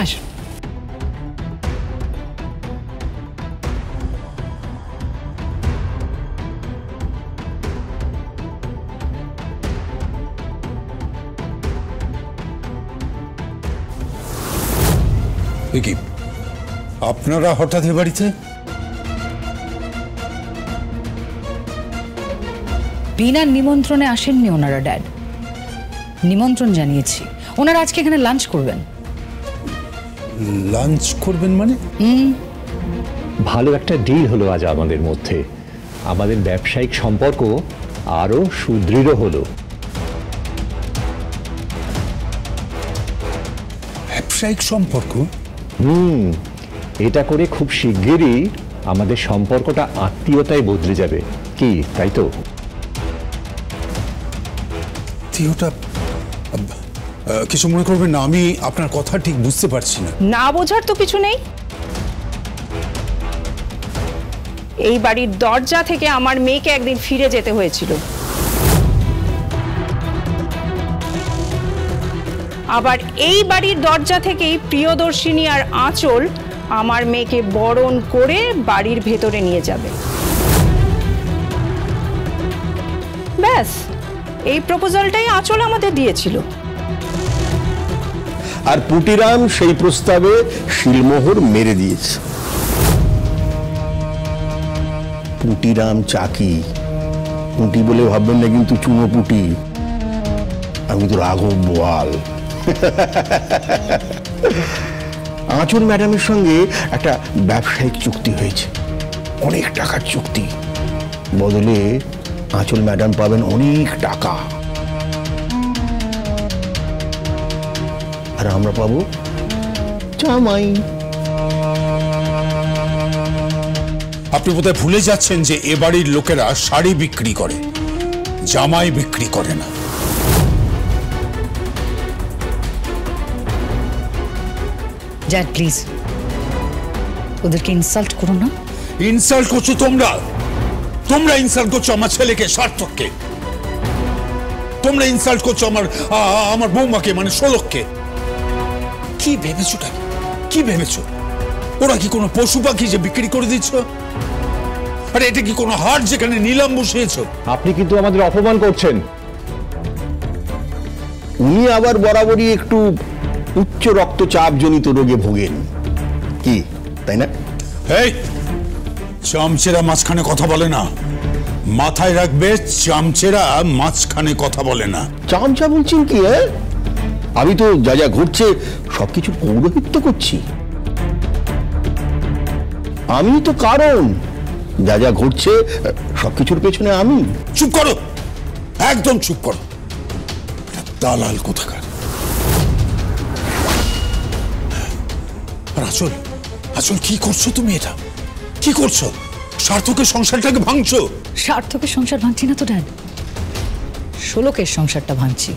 আসুন। কি আপনারা হঠাৎ এ বাড়িতে? বিনা নিমন্ত্রণে আসেননি ওনারা ড্যাড, নিমন্ত্রণ জানিয়েছি। ওনারা আজকে এখানে লাঞ্চ করবেন। লাঞ্চ করবেন মানে? ভালো একটা ডিল হলো আজ আমাদের মধ্যে, আমাদের ব্যবসায়িক সম্পর্ক আরো সুদৃঢ় হলো। ব্যবসায়িক সম্পর্ক? এটা করে খুব শিগগিরই আমাদের সম্পর্কটা আত্মীয়তায় বদলে যাবে, কি তাই তো? আত্মীয়তা? কিছু মনে করবেন না, আমি আপনার কথা ঠিক বুঝতে পারছি না। না বোঝার তো কিছু নেই। এই বাড়ির দরজা থেকে আমার মেয়েকে একদিন ফিরে যেতে হয়েছিল, আবার এই বাড়ির দরজা থেকেই প্রিয়দর্শিনী আর আঁচল আমার মেয়েকে বরণ করে বাড়ির ভেতরে নিয়ে যাবে। ব্যাস, এই প্রপোজালটাই আঁচল আমাদের দিয়েছিল। আর পুটিরাম সেই প্রস্তাবে শিলমোহর মেরে দিয়েছে। পুটিরাম চাকি, পুটি বলে ভাববেন না কিন্তু চুনো পুটি, আমি তো রাঘব বোয়াল। আঁচল ম্যাডামের সঙ্গে একটা ব্যবসায়িক চুক্তি হয়েছে, অনেক টাকার চুক্তি। বদলে আঁচল ম্যাডাম পাবেন অনেক টাকা, আর আমরা পাবো জামাই। আপনি বোধহয় ভুলে যাচ্ছেন যে এ বাড়ির লোকেরা শাড়ি বিক্রি করে, জামাই বিক্রি করে না। ড্যাড প্লিজ, ওদেরকে ইনসাল্ট করো না। ইনসাল্ট করছো তোমরা? তোমরা ইনসাল্ট করছো আমার ছেলেকে, সার্থককে। তোমরা ইনসাল্ট করছো আমার বৌমাকে, মানে শোলককে। কি ভেবেছো? কি ভেবেছো? ওরা কি কোনো পশু পাখি যে বিক্রি করে দিচ্ছ? আরে এটা কি কোনো হাট যেখানে নিলাম বসিয়েছ? আপনি কিন্তু আমাদের অপমান করছেন। উনি আবার বরাবরই একটু উচ্চ রক্তচাপ জনিত রোগে ভোগেন, কি তাই না? এই চামচেরা মাঝখানে কথা বলে না, মাথায় রাখবে, চামচেরা মাঝখানে কথা বলে না। চামচা বলছেন কি? আমি তো যা যা ঘটছে সবকিছু পৌরোহিত্য করছি। আমি তো কারণ, যা যা ঘটছে সবকিছুর পেছনে আমি। চুপ করো, একদম চুপ করো, দালাল কোথাকার। আর আঁচল, আঁচল কি করছো তুমি? এটা কি করছো? সার্থকের সংসারটাকে ভাঙছো। সার্থকের সংসার ভাঙছি না তো ড্যাড, শোলকের সংসারটা ভাঙছি।